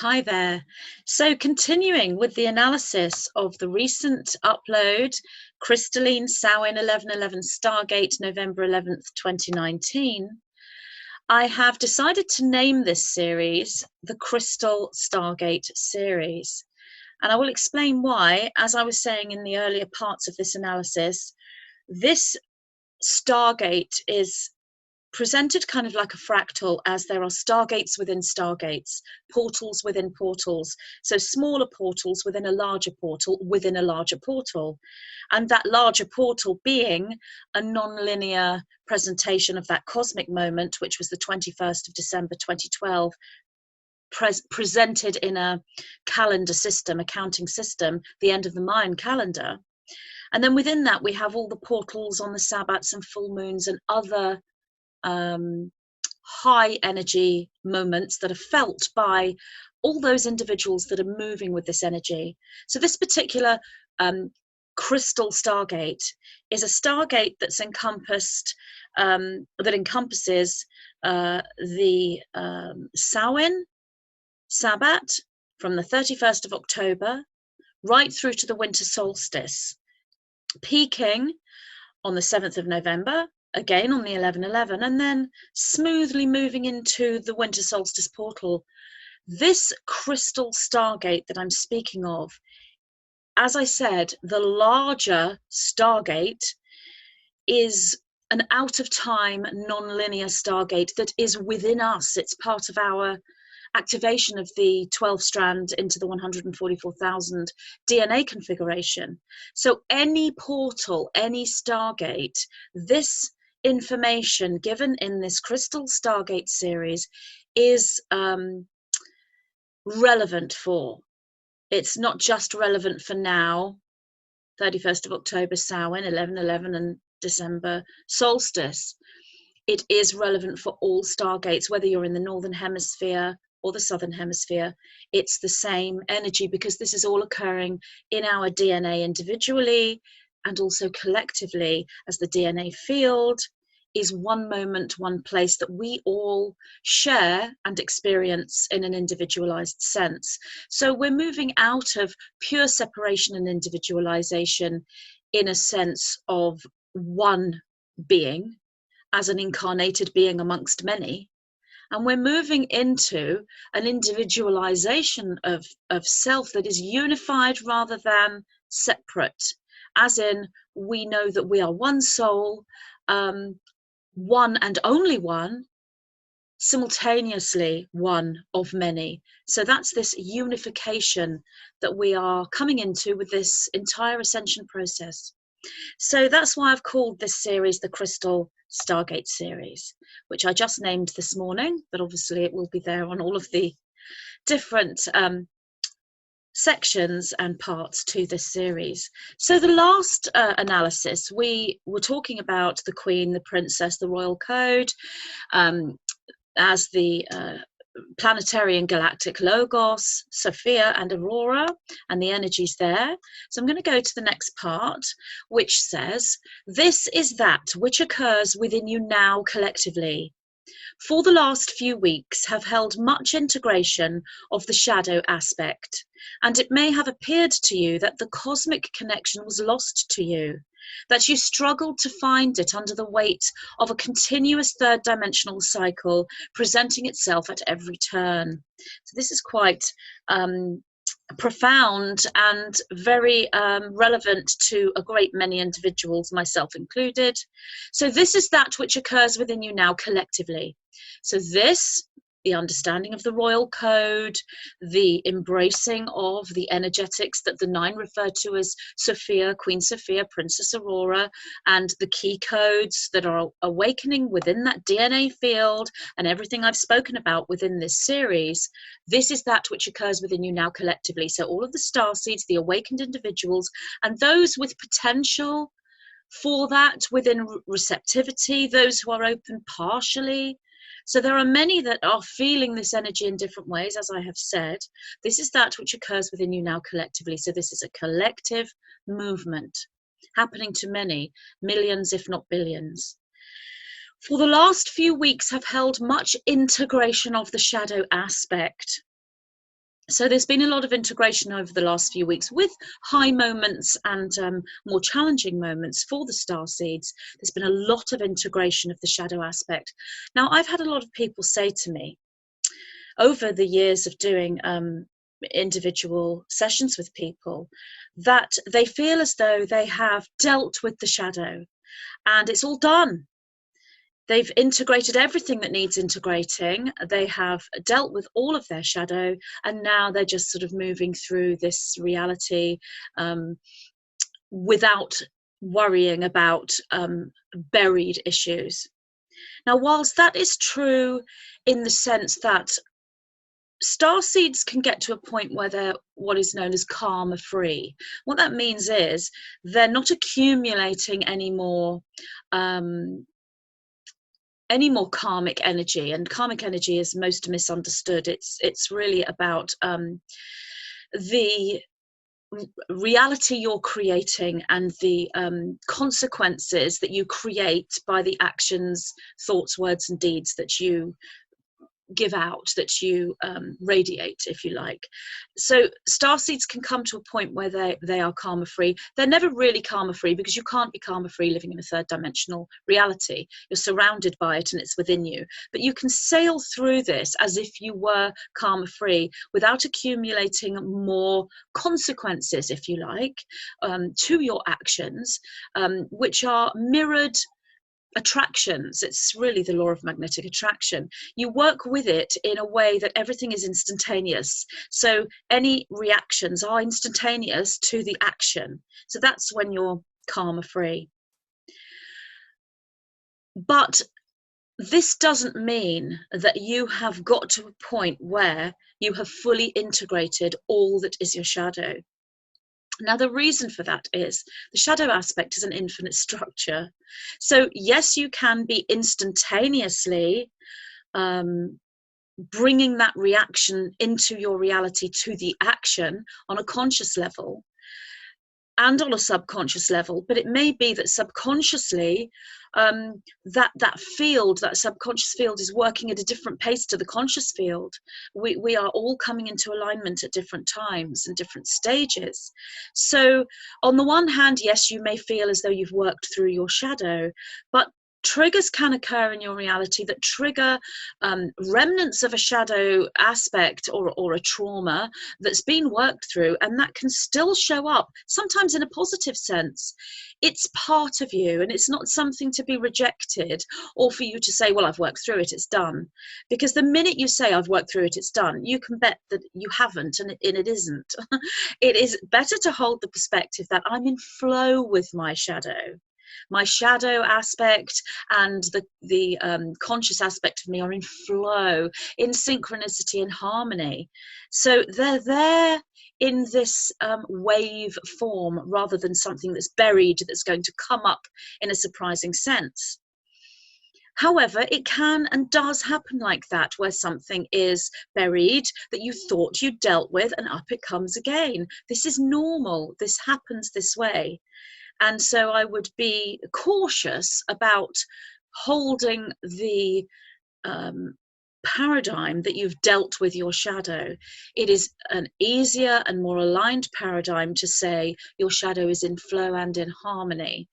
Hi there. So, continuing with the analysis of the recent upload, Crystalline Samhain 1111 Stargate, November 11th, 2019, I have decided to name this series the Krystal Stargate series. And I will explain why. As I was saying in the earlier parts of this analysis, this Stargate is presented kind of like a fractal, as there are stargates within stargates, portals within portals, so smaller portals within a larger portal within a larger portal, and that larger portal being a non-linear presentation of that cosmic moment, which was the 21st of December 2012, presented in a calendar system, a counting system, the end of the Mayan calendar. And then within that we have all the portals on the Sabbats and full moons and other high energy moments that are felt by all those individuals that are moving with this energy. So this particular Krystal Stargate is a Stargate that's encompassed, that encompasses the Samhain Sabbat from the 31st of October right through to the winter solstice, peaking on the 7th of November, again on the 11/11, and then smoothly moving into the winter solstice portal. This Krystal Stargate that I'm speaking of, as I said, the larger Stargate is an out of time, non-linear Stargate that is within us. It's part of our activation of the 12 strand into the 144,000 DNA configuration. So any portal, any Stargate, this information given in this Krystal Stargate series is relevant for. It's not just relevant for now, 31st of October, Samhain, 11/11, and December solstice. It is relevant for all Stargates, whether you're in the Northern Hemisphere or the Southern Hemisphere. It's the same energy, because this is all occurring in our DNA individually and also collectively, as the DNA field is one moment, one place that we all share and experience in an individualized sense. So we're moving out of pure separation and individualization in a sense of one being as an incarnated being amongst many, and we're moving into an individualization of self that is unified rather than separate, as in we know that we are one soul, one and only one, simultaneously one of many. So that's this unification that we are coming into with this entire ascension process. So that's why I've called this series the Krystal Stargate series, which I just named this morning, but obviously it will be there on all of the different sections and parts to this series. So the last analysis, we were talking about the Queen, the Princess, the Royal Code, as the planetary and galactic logos, Sophia and Aurora, and the energies there. So I'm going to go to the next part, which says, this is that which occurs within you now collectively. For the last few weeks have held much integration of the shadow aspect, and it may have appeared to you that the cosmic connection was lost to you, that you struggled to find it under the weight of a continuous third dimensional cycle presenting itself at every turn. So this is quite profound and very relevant to a great many individuals, myself included. So this is that which occurs within you now collectively. So this, the understanding of the royal code, the embracing of the energetics that the 9 refer to as Sophia, Queen Sophia, Princess Aurora, and the key codes that are awakening within that DNA field, and everything I've spoken about within this series, this is that which occurs within you now collectively. So all of the starseeds, the awakened individuals, and those with potential for that within receptivity, those who are open partially. So there are many that are feeling this energy in different ways, as I have said. This is that which occurs within you now collectively. So this is a collective movement happening to many, millions, if not billions. For the last few weeks have held much integration of the shadow aspect. So there's been a lot of integration over the last few weeks, with high moments and more challenging moments for the starseeds. There's been a lot of integration of the shadow aspect. Now, I've had a lot of people say to me over the years of doing individual sessions with people that they feel as though they have dealt with the shadow and it's all done. They've integrated everything that needs integrating. They have dealt with all of their shadow, and now they're just sort of moving through this reality without worrying about buried issues. Now, whilst that is true in the sense that starseeds can get to a point where they're what is known as karma free. What that means is they're not accumulating any more karmic energy, and karmic energy is most misunderstood. It's really about the reality you're creating and the consequences that you create by the actions, thoughts, words and deeds that you give out, that you radiate, if you like. So starseeds can come to a point where they are karma free. They're never really karma free, because you can't be karma free living in a third dimensional reality. You're surrounded by it and it's within you, but you can sail through this as if you were karma free without accumulating more consequences, if you like, to your actions, which are mirrored attractions. It's really the law of magnetic attraction. You work with it in a way that everything is instantaneous. So any reactions are instantaneous to the action. So that's when you're karma free. But this doesn't mean that you have got to a point where you have fully integrated all that is your shadow. Now, the reason for that is the shadow aspect is an infinite structure. So yes, you can be instantaneously bringing that reaction into your reality to the action on a conscious level and on a subconscious level, but it may be that subconsciously that subconscious field is working at a different pace to the conscious field. We are all coming into alignment at different times and different stages. So on the one hand, yes, you may feel as though you've worked through your shadow, but triggers can occur in your reality that trigger remnants of a shadow aspect or a trauma that's been worked through, and that can still show up, sometimes in a positive sense. It's part of you, and it's not something to be rejected or for you to say, well, I've worked through it, it's done. Because the minute you say, I've worked through it, it's done, you can bet that you haven't, and it isn't. It is better to hold the perspective that I'm in flow with my shadow aspect and the conscious aspect of me are in flow, in synchronicity and harmony. So they're there in this wave form rather than something that's buried, that's going to come up in a surprising sense. However, it can and does happen like that, where something is buried that you thought you dealt with and up it comes again. This is normal. This happens this way. And so I would be cautious about holding the paradigm that you've dealt with your shadow. It is an easier and more aligned paradigm to say your shadow is in flow and in harmony.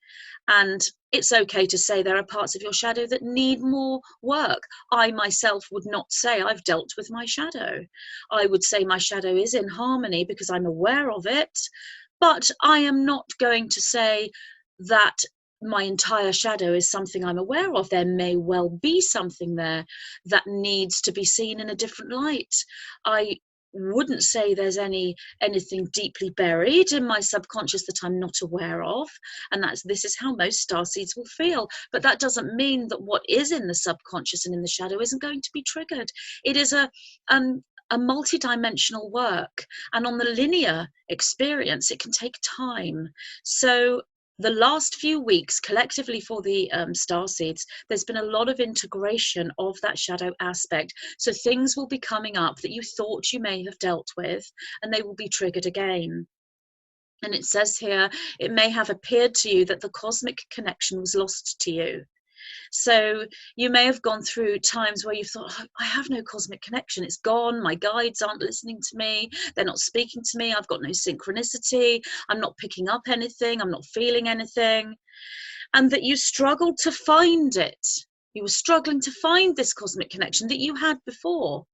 And it's okay to say there are parts of your shadow that need more work. I myself would not say I've dealt with my shadow. I would say my shadow is in harmony because I'm aware of it. But I am not going to say that my entire shadow is something I'm aware of. There may well be something there that needs to be seen in a different light. I wouldn't say there's anything deeply buried in my subconscious that I'm not aware of, and this is how most starseeds will feel. But that doesn't mean that what is in the subconscious and in the shadow isn't going to be triggered. It is a multi-dimensional work, and on the linear experience it can take time. So the last few weeks collectively for the starseeds, there's been a lot of integration of that shadow aspect. So things will be coming up that you thought you may have dealt with, and they will be triggered again. And it says here, it may have appeared to you that the cosmic connection was lost to you. So you may have gone through times where you thought, oh, I have no cosmic connection, it's gone, my guides aren't listening to me, they're not speaking to me, I've got no synchronicity, I'm not picking up anything, I'm not feeling anything, and that you struggled to find it. You were struggling to find this cosmic connection that you had before,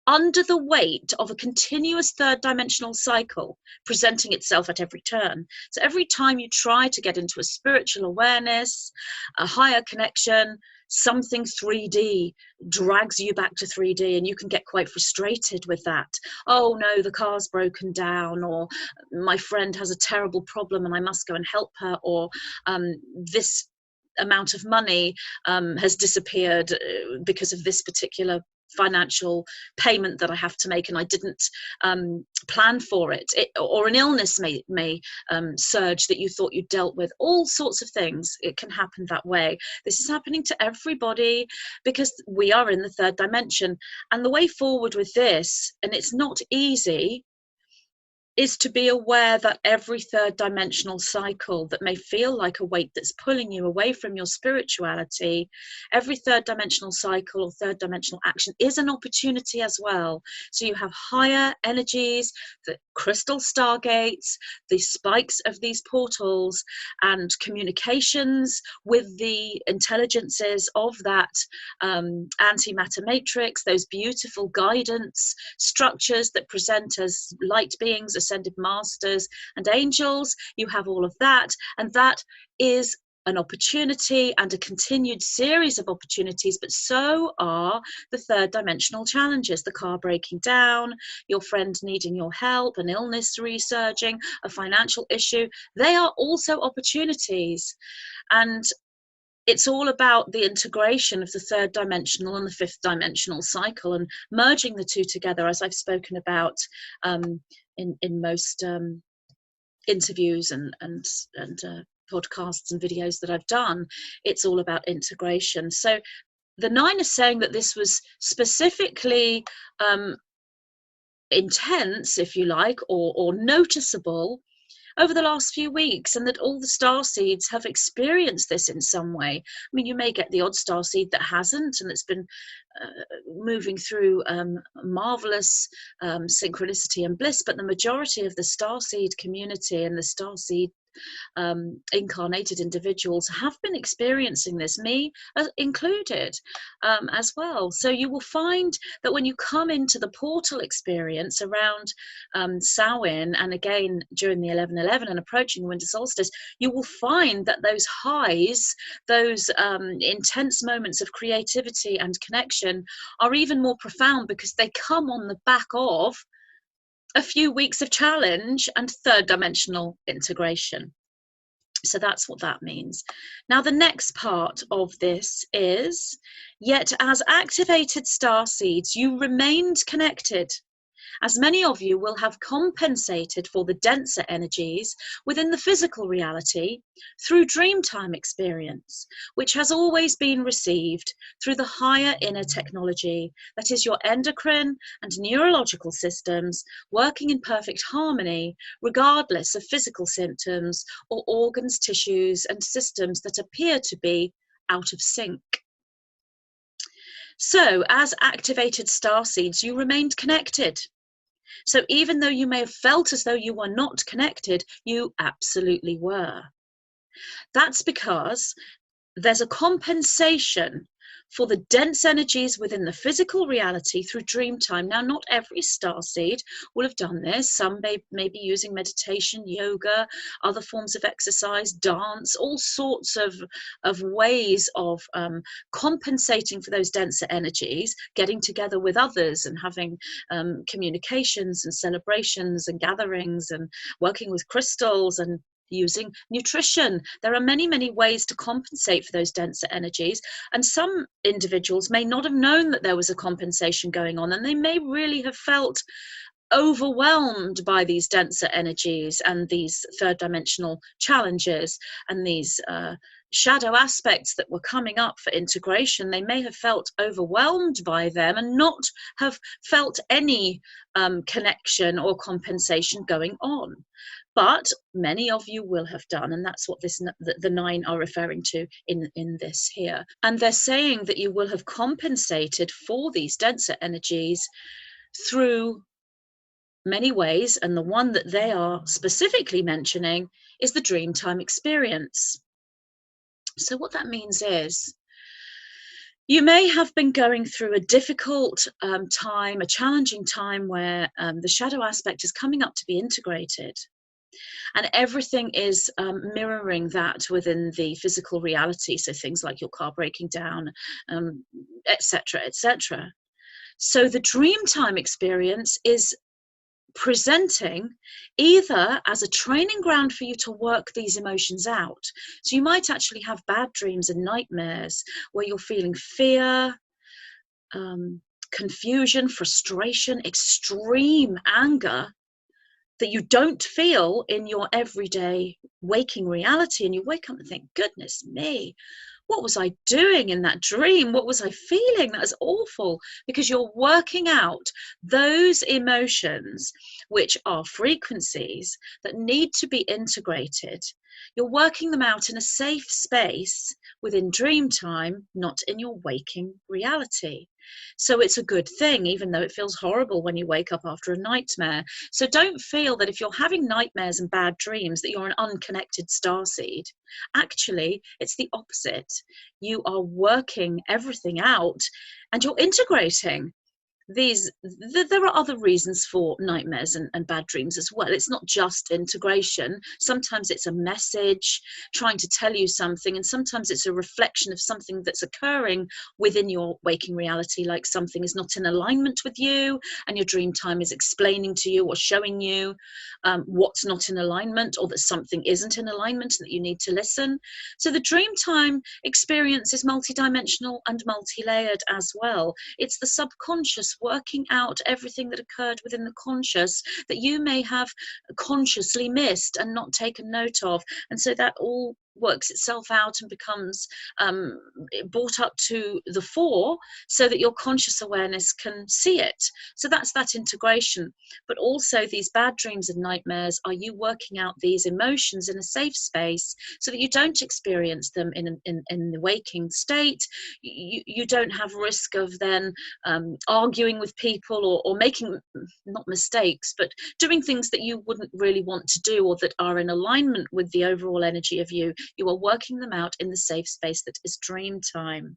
under the weight of a continuous third dimensional cycle presenting itself at every turn. So every time you try to get into a spiritual awareness, a higher connection, something 3D drags you back to 3D, and you can get quite frustrated with that. Oh no, the car's broken down, or my friend has a terrible problem and I must go and help her, or this amount of money has disappeared because of this particular financial payment that I have to make, and I didn't plan for it. Or an illness may surge that you thought you dealt with. All sorts of things, it can happen that way. This is happening to everybody because we are in the third dimension, and the way forward with this, and it's not easy, is to be aware that every third dimensional cycle that may feel like a weight that's pulling you away from your spirituality, every third dimensional cycle or third dimensional action is an opportunity as well. So you have higher energies, the crystal stargates, the spikes of these portals, and communications with the intelligences of that antimatter matrix, those beautiful guidance structures that present as light beings, ascended masters and angels. You have all of that, and that is an opportunity and a continued series of opportunities, but so are the third dimensional challenges: the car breaking down, your friend needing your help, an illness resurging, a financial issue. They are also opportunities, and it's all about the integration of the third dimensional and the fifth dimensional cycle, and merging the two together, as I've spoken about in most interviews and podcasts and videos that I've done. It's all about integration. So the Nine is saying that this was specifically intense, if you like, or noticeable over the last few weeks, and that all the star seeds have experienced this in some way. I mean, you may get the odd star seed that hasn't, and it's been moving through marvelous synchronicity and bliss, but the majority of the star seed community and the star seed incarnated individuals have been experiencing this, me included, as well. So you will find that when you come into the portal experience around Samhain, and again during the 11/11 and approaching the winter solstice, you will find that those highs, those intense moments of creativity and connection, are even more profound because they come on the back of a few weeks of challenge and third dimensional integration. So that's what that means. Now, the next part of this is, yet as activated star seeds, you remained connected, as many of you will have compensated for the denser energies within the physical reality through Dreamtime experience, which has always been received through the higher inner technology, that is your endocrine and neurological systems working in perfect harmony, regardless of physical symptoms or organs, tissues, and systems that appear to be out of sync. So, as activated star seeds, you remained connected. So even though you may have felt as though you were not connected, you absolutely were. That's because there's a compensation for the dense energies within the physical reality through Dreamtime. Now, not every starseed will have done this. Some may be using meditation, yoga, other forms of exercise, dance, all sorts of ways of compensating for those denser energies, getting together with others and having communications and celebrations and gatherings and working with crystals and using nutrition. There are many, many ways to compensate for those denser energies, and some individuals may not have known that there was a compensation going on, and they may really have felt overwhelmed by these denser energies and these third dimensional challenges and these shadow aspects that were coming up for integration. They may have felt overwhelmed by them and not have felt any connection or compensation going on. But many of you will have done, and that's what the 9 are referring to in this here. And they're saying that you will have compensated for these denser energies through many ways, and the one that they are specifically mentioning is the Dreamtime experience. So what that means is you may have been going through a difficult time, a challenging time where the shadow aspect is coming up to be integrated. And everything is mirroring that within the physical reality. So things like your car breaking down, etc., etc. So the Dreamtime experience is presenting either as a training ground for you to work these emotions out. So you might actually have bad dreams and nightmares where you're feeling fear, confusion, frustration, extreme anger that you don't feel in your everyday waking reality. And you wake up and think, goodness me, what was I doing in that dream? What was I feeling? That is awful, because you're working out those emotions, which are frequencies that need to be integrated. You're working them out in a safe space within dream time, not in your waking reality. So it's a good thing, even though it feels horrible when you wake up after a nightmare. So don't feel that if you're having nightmares and bad dreams that you're an unconnected starseed. Actually, it's the opposite. You are working everything out and you're integrating these. There are other reasons for nightmares and bad dreams as well. It's not just integration. Sometimes it's a message trying to tell you something, and sometimes it's a reflection of something that's occurring within your waking reality, like something is not in alignment with you and your dream time is explaining to you or showing you what's not in alignment, or that something isn't in alignment and that you need to listen. So the dream time experience is multidimensional and multi-layered as well. It's the subconscious working out everything that occurred within the conscious that you may have consciously missed and not taken note of. And so that all works itself out and becomes brought up to the fore so that your conscious awareness can see it. So that's that integration. But also these bad dreams and nightmares are you working out these emotions in a safe space so that you don't experience them in the waking state. You don't have risk of then arguing with people or making, not mistakes, but doing things that you wouldn't really want to do or that are in alignment with the overall energy of you. You are working them out in the safe space that is dream time.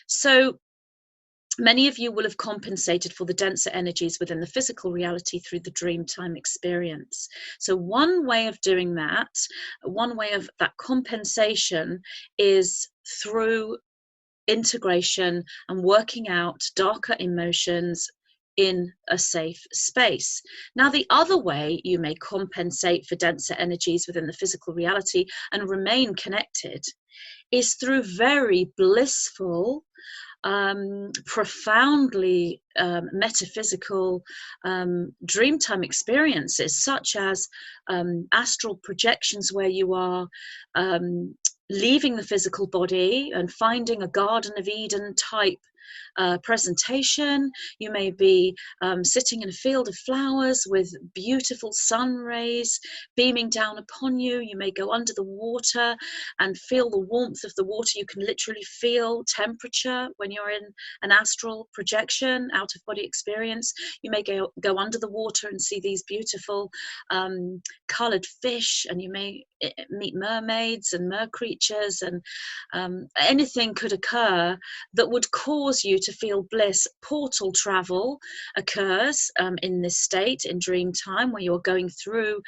So many of you will have compensated for the denser energies within the physical reality through the dream time experience. So one way of doing that, one way of that compensation is through integration and working out darker emotions in a safe space. Now, the other way you may compensate for denser energies within the physical reality and remain connected is through very blissful, profoundly metaphysical dreamtime experiences, such as astral projections where you are leaving the physical body and finding a Garden of Eden type presentation. You may be sitting in a field of flowers with beautiful sun rays beaming down upon you. You may go under the water and feel the warmth of the water. You can literally feel temperature when you're in an astral projection, out of body experience. You may go under the water and see these beautiful colored fish, and you may meet mermaids and mer creatures, and anything could occur that would cause you to feel bliss. Portal travel occurs in this state in dream time, where you're going through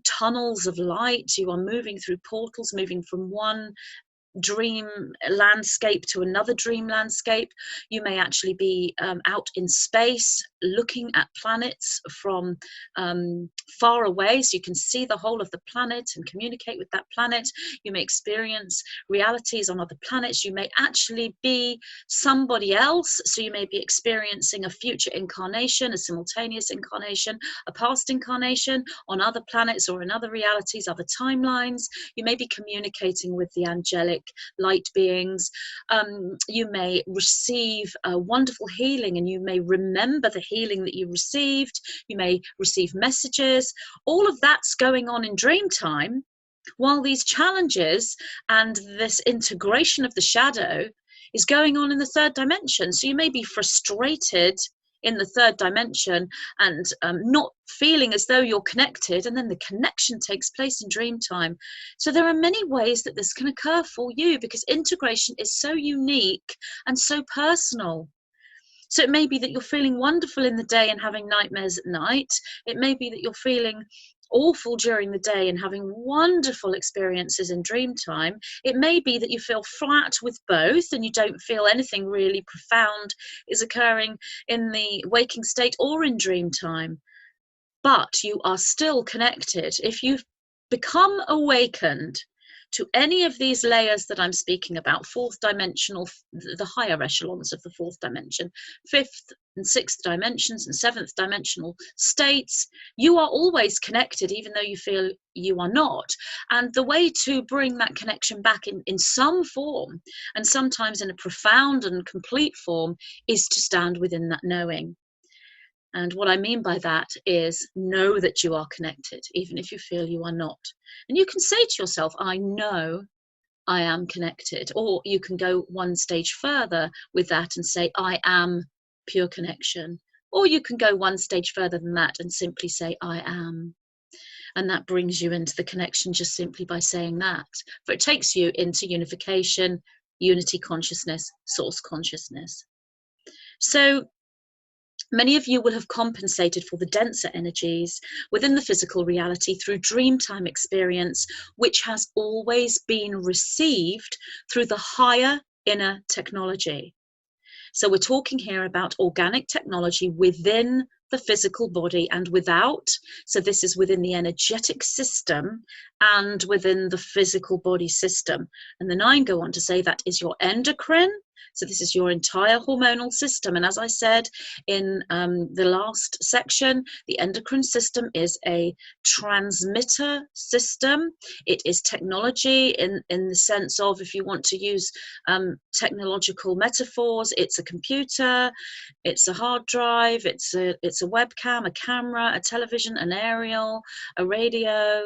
tunnels of light. You are moving through portals, moving from one dream landscape to another dream landscape. You may actually be out in space looking at planets from far away, so you can see the whole of the planet and communicate with that planet. You may experience realities on other planets. You may actually be somebody else, so you may be experiencing a future incarnation, a simultaneous incarnation, a past incarnation on other planets or in other realities, other timelines. You may be communicating with the angelic light beings. You may receive a wonderful healing, and you may remember the healing that you received. You may receive messages. All of that's going on in Dreamtime, while these challenges and this integration of the shadow is going on in the third dimension. So you may be frustrated in the third dimension and not feeling as though you're connected, and then the connection takes place in Dreamtime. So there are many ways that this can occur for you, because integration is so unique and so personal. So it may be that you're feeling wonderful in the day and having nightmares at night. It may be that you're feeling awful during the day and having wonderful experiences in Dreamtime. It may be that you feel flat with both and you don't feel anything really profound is occurring in the waking state or in Dreamtime. But you are still connected. If you've become awakened to any of these layers that I'm speaking about, fourth dimensional, the higher echelons of the fourth dimension, fifth and sixth dimensions and seventh dimensional states, you are always connected, even though you feel you are not. And the way to bring that connection back in some form, and sometimes in a profound and complete form, is to stand within that knowing. And what I mean by that is know that you are connected, even if you feel you are not. And you can say to yourself, I know I am connected. Or you can go one stage further with that and say, I am pure connection. Or you can go one stage further than that and simply say, I am. And that brings you into the connection just simply by saying that. For it takes you into unification, unity consciousness, source consciousness. So many of you will have compensated for the denser energies within the physical reality through Dreamtime experience, which has always been received through the higher inner technology. So we're talking here about organic technology within the physical body and without. So this is within the energetic system and within the physical body system. And the 9 go on to say that is your endocrine. So this is your entire hormonal system. And as I said in the last section, the endocrine system is a transmitter system. It is technology in the sense of, if you want to use technological metaphors, it's a computer, it's a hard drive, it's a webcam, a camera, a television, an aerial, a radio.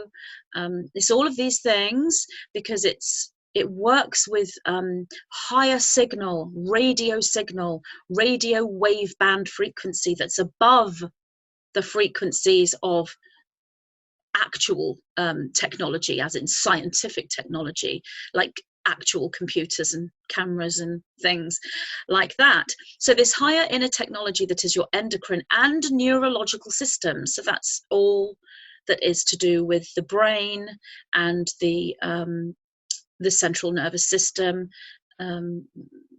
It's all of these things because it works with higher signal, radio wave band frequency that's above the frequencies of actual technology, as in scientific technology, like actual computers and cameras and things like that. So this higher inner technology that is your endocrine and neurological system, so that's all that is to do with the brain and the central nervous system,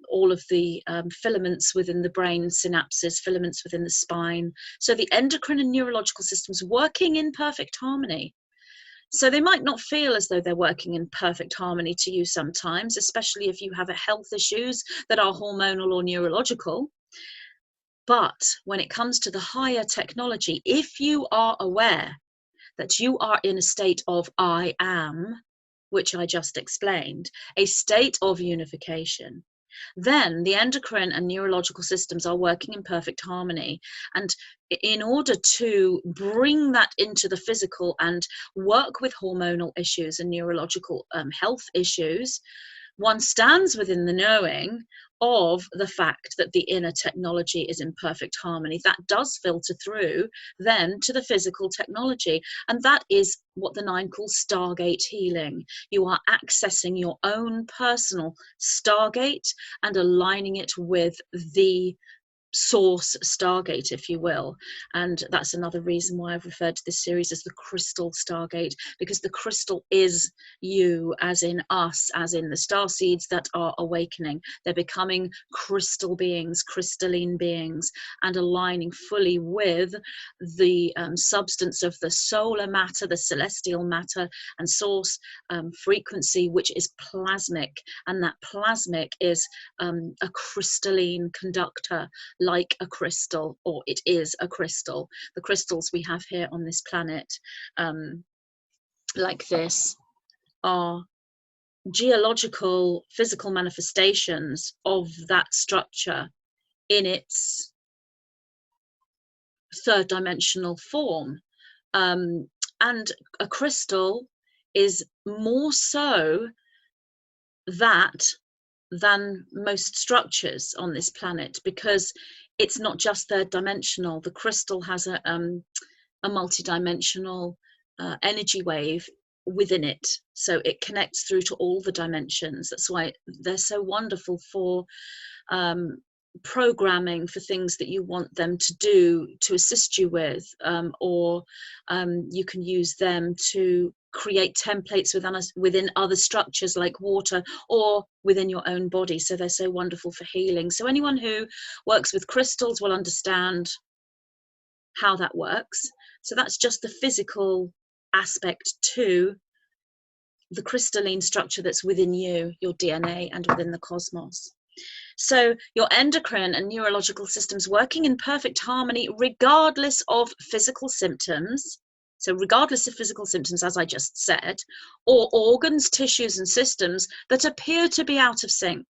all of the filaments within the brain, synapses, filaments within the spine. So the endocrine and neurological systems working in perfect harmony. So they might not feel as though they're working in perfect harmony to you sometimes, especially if you have health issues that are hormonal or neurological. But when it comes to the higher technology, if you are aware that you are in a state of I am, which I just explained, a state of unification, then the endocrine and neurological systems are working in perfect harmony. And in order to bring that into the physical and work with hormonal issues and neurological health issues, one stands within the knowing of the fact that the inner technology is in perfect harmony. That does filter through then to the physical technology. And that is what the 9 call Stargate healing. You are accessing your own personal Stargate and aligning it with the source Stargate, if you will. And that's another reason why I've referred to this series as the Krystal Stargate, because the crystal is you, as in us, as in the starseeds that are awakening. They're becoming crystal beings, crystalline beings, and aligning fully with the substance of the solar matter, the celestial matter and source frequency, which is plasmic. And that plasmic is a crystalline conductor, like a crystal, or it is a crystal. The crystals we have here on this planet, like this, are geological, physical manifestations of that structure in its third dimensional form. And a crystal is more so that than most structures on this planet, because it's not just third dimensional. The crystal has a multi-dimensional energy wave within it, so it connects through to all the dimensions. That's why they're so wonderful for programming, for things that you want them to do, to assist you with, or you can use them to create templates within other structures like water, or within your own body. So they're so wonderful for healing. So anyone who works with crystals will understand how that works. So that's just the physical aspect to the crystalline structure that's within you, your DNA, and within the cosmos. So your endocrine and neurological systems working in perfect harmony regardless of physical symptoms. So regardless of physical symptoms, as I just said, or organs, tissues, and systems that appear to be out of sync.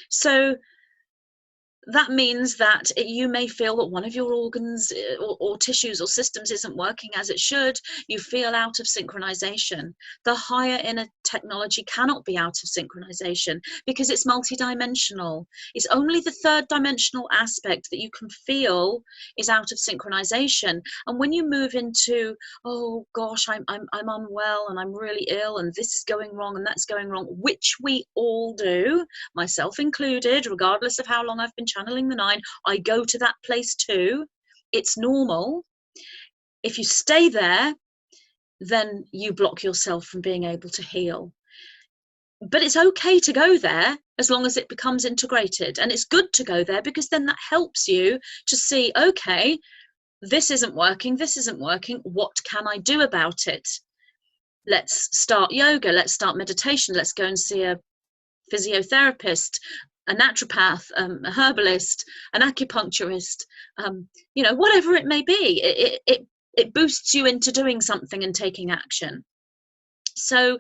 So that means that you may feel that one of your organs or tissues or systems isn't working as it should. You feel out of synchronization. The higher inner technology cannot be out of synchronization because it's multidimensional. It's only the third dimensional aspect that you can feel is out of synchronization. And when you move into, oh gosh, I'm unwell and I'm really ill and this is going wrong and that's going wrong, which we all do, myself included, regardless of how long I've been channeling the nine, I go to that place too. It's normal. If you stay there, then you block yourself from being able to heal. But it's okay to go there as long as it becomes integrated. And it's good to go there because then that helps you to see, okay, this isn't working, what can I do about it? Let's start yoga, let's start meditation, let's go and see a physiotherapist, a naturopath, a herbalist, an acupuncturist, whatever it may be. It boosts you into doing something and taking action. So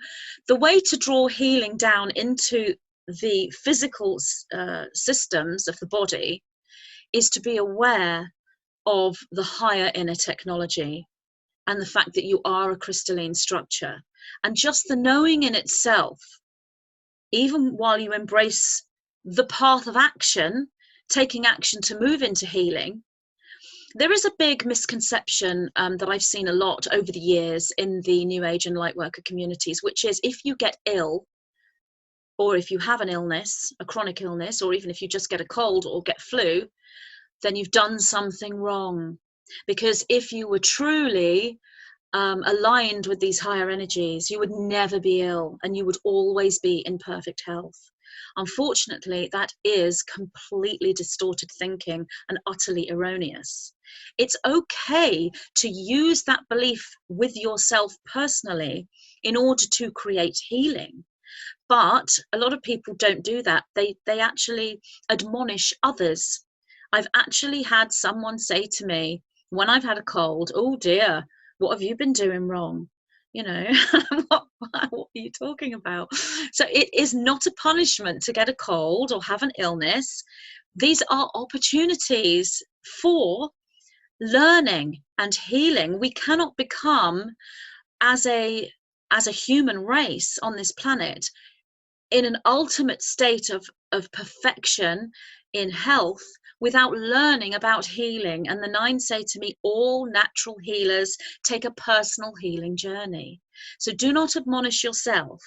the way to draw healing down into the physical systems of the body is to be aware of the higher inner technology and the fact that you are a crystalline structure. And just the knowing in itself, even while you embrace the path of action, taking action to move into healing, there is a big misconception that I've seen a lot over the years in the New Age and Lightworker communities, which is if you get ill, or if you have an illness, a chronic illness, or even if you just get a cold or get flu, then you've done something wrong. Because if you were truly aligned with these higher energies, you would never be ill and you would always be in perfect health. Unfortunately, that is completely distorted thinking and utterly erroneous. It's okay to use that belief with yourself personally in order to create healing. But a lot of people don't do that. They actually admonish others. I've actually had someone say to me when I've had a cold, oh dear, what have you been doing wrong? What are you talking about? So it is not a punishment to get a cold or have an illness. These are opportunities for learning and healing. We cannot become, as a human race on this planet, in an ultimate state of perfection in health without learning about healing. And the nine say to me, all natural healers take a personal healing journey. So do not admonish yourself.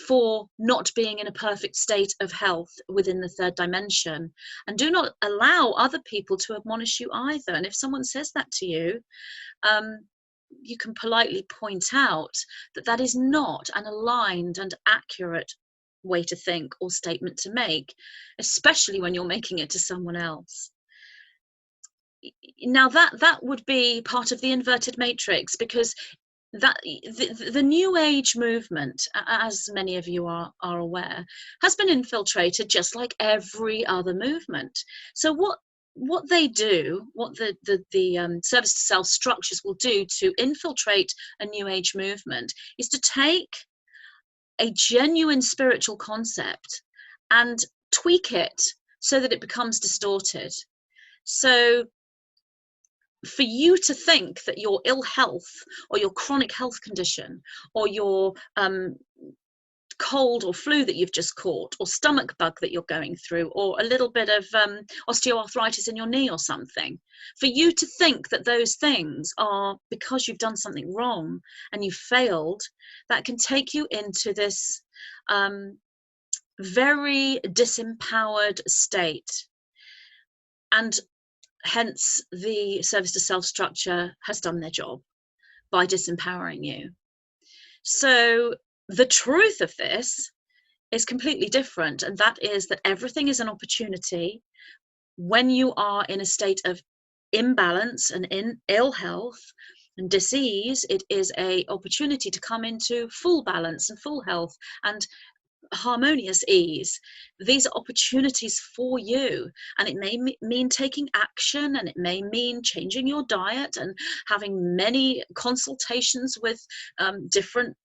for not being in a perfect state of health within the third dimension. And do not allow other people to admonish you either. And if someone says that to you, you can politely point out that that is not an aligned and accurate way to think or statement to make, especially when you're making it to someone else. Now that would be part of the inverted matrix, because that the new age movement, as many of you are aware, has been infiltrated just like every other movement. So what they do, what the service to self structures will do to infiltrate a new age movement, is to take a genuine spiritual concept and tweak it so that it becomes distorted. So for you to think that your ill health or your chronic health condition or your cold or flu that you've just caught, or stomach bug that you're going through, or a little bit of osteoarthritis in your knee or something, for you to think that those things are because you've done something wrong and you've failed, that can take you into this very disempowered state. And hence the service to self structure has done their job by disempowering you. So the truth of this is completely different, and that is that everything is an opportunity. When you are in a state of imbalance and in ill health and disease, it is an opportunity to come into full balance and full health and harmonious ease. These are opportunities for you, and it may mean taking action, and it may mean changing your diet and having many consultations with different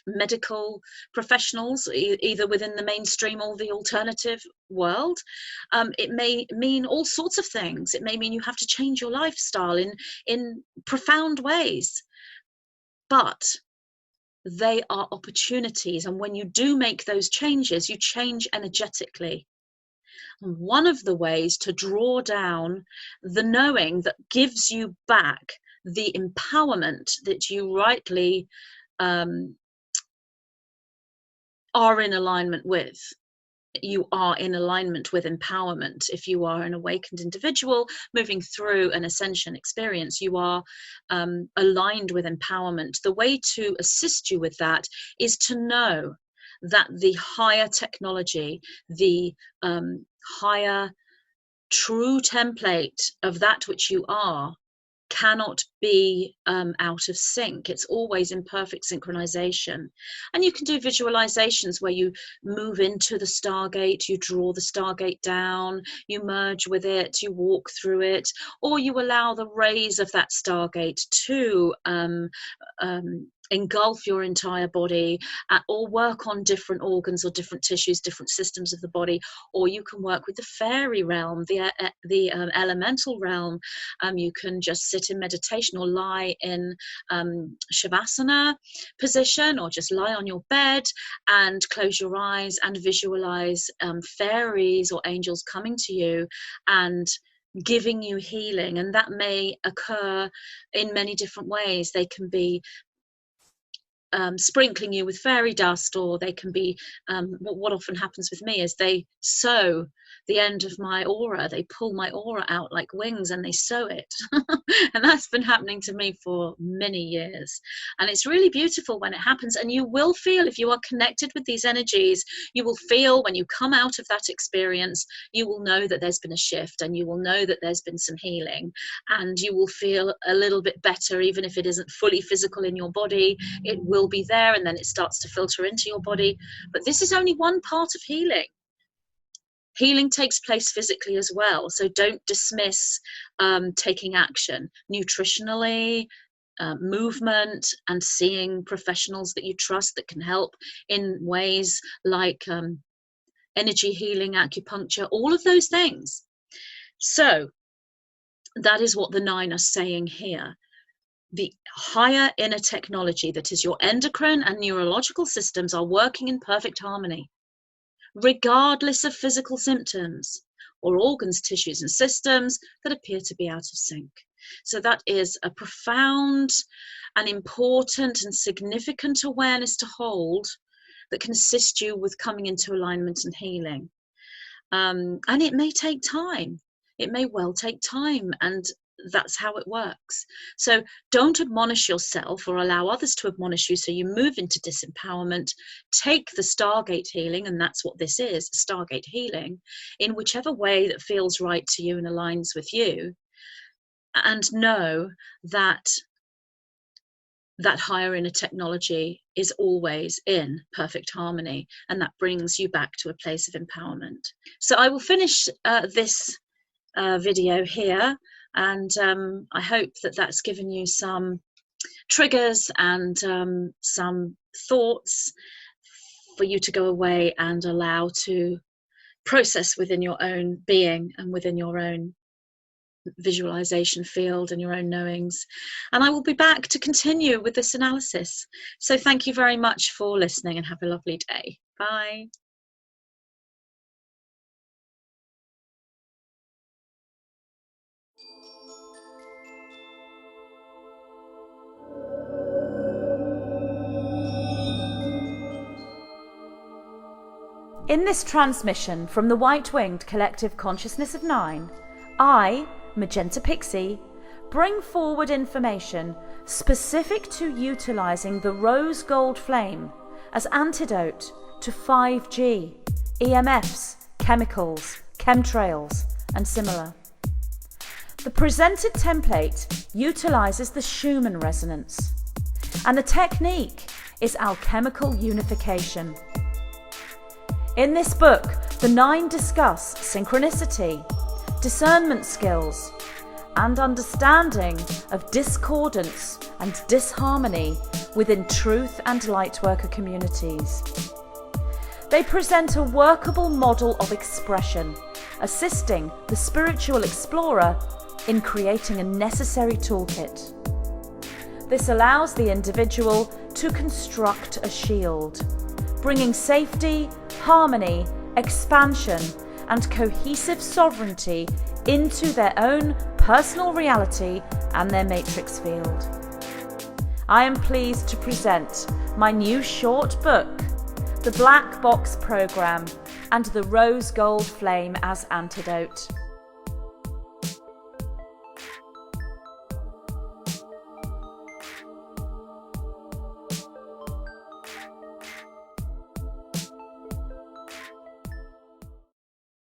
medical professionals, either within the mainstream or the alternative world. It may mean all sorts of things. It may mean you have to change your lifestyle in profound ways, but they are opportunities. And when you do make those changes, you change energetically. And one of the ways to draw down the knowing that gives you back the empowerment that you rightly are in alignment with. You are in alignment with empowerment. If you are an awakened individual moving through an ascension experience, you are aligned with empowerment. The way to assist you with that is to know that the higher technology, the higher true template of that which you are, cannot be out of sync. It's always in perfect synchronization. And you can do visualizations where you move into the Stargate, you draw the Stargate down, you merge with it, you walk through it, or you allow the rays of that Stargate to engulf your entire body, or work on different organs or different tissues, different systems of the body. Or you can work with the fairy realm, the elemental realm. You can just sit in meditation or lie in shavasana position, or just lie on your bed and close your eyes and visualize fairies or angels coming to you and giving you healing. And that may occur in many different ways. They can be sprinkling you with fairy dust, or they can be what often happens with me is they sew the end of my aura. They pull my aura out like wings and they sew it. And that's been happening to me for many years, and it's really beautiful when it happens. And you will feel, if you are connected with these energies, you will feel when you come out of that experience, you will know that there's been a shift, and you will know that there's been some healing, and you will feel a little bit better. Even if it isn't fully physical in your body, it will be there, and then it starts to filter into your body. But this is only one part of healing. Healing takes place physically as well, so don't dismiss taking action nutritionally, movement, and seeing professionals that you trust that can help in ways like energy healing, acupuncture, all of those things. So that is what the 9 are saying here. The higher inner technology, that is your endocrine and neurological systems, are working in perfect harmony, regardless of physical symptoms or organs, tissues, and systems that appear to be out of sync. So that is a profound and important and significant awareness to hold that can assist you with coming into alignment and healing. And it may take time. It may well take time, and that's how it works. So don't admonish yourself or allow others to admonish you so you move into disempowerment. Take the Stargate healing, and that's what this is, Stargate healing, in whichever way that feels right to you and aligns with you. And know that higher inner technology is always in perfect harmony, and that brings you back to a place of empowerment. So I will finish this video here, and I hope that that's given you some triggers and some thoughts for you to go away and allow to process within your own being and within your own visualization field and your own knowings. And I will be back to continue with this analysis. So thank you very much for listening, and have a lovely day. Bye. In this transmission from the White-Winged Collective Consciousness of Nine, I, Magenta Pixie, bring forward information specific to utilising the rose gold flame as antidote to 5G, EMFs, chemicals, chemtrails, and similar. The presented template utilises the Schumann resonance, and the technique is alchemical unification. In this book, the Nine discuss synchronicity, discernment skills, and understanding of discordance and disharmony within truth and lightworker communities. They present a workable model of expression, assisting the spiritual explorer in creating a necessary toolkit. This allows the individual to construct a shield, bringing safety, harmony, expansion, and cohesive sovereignty into their own personal reality and their matrix field. I am pleased to present my new short book, The Black Box Program and the Rose Gold Flame as Antidote.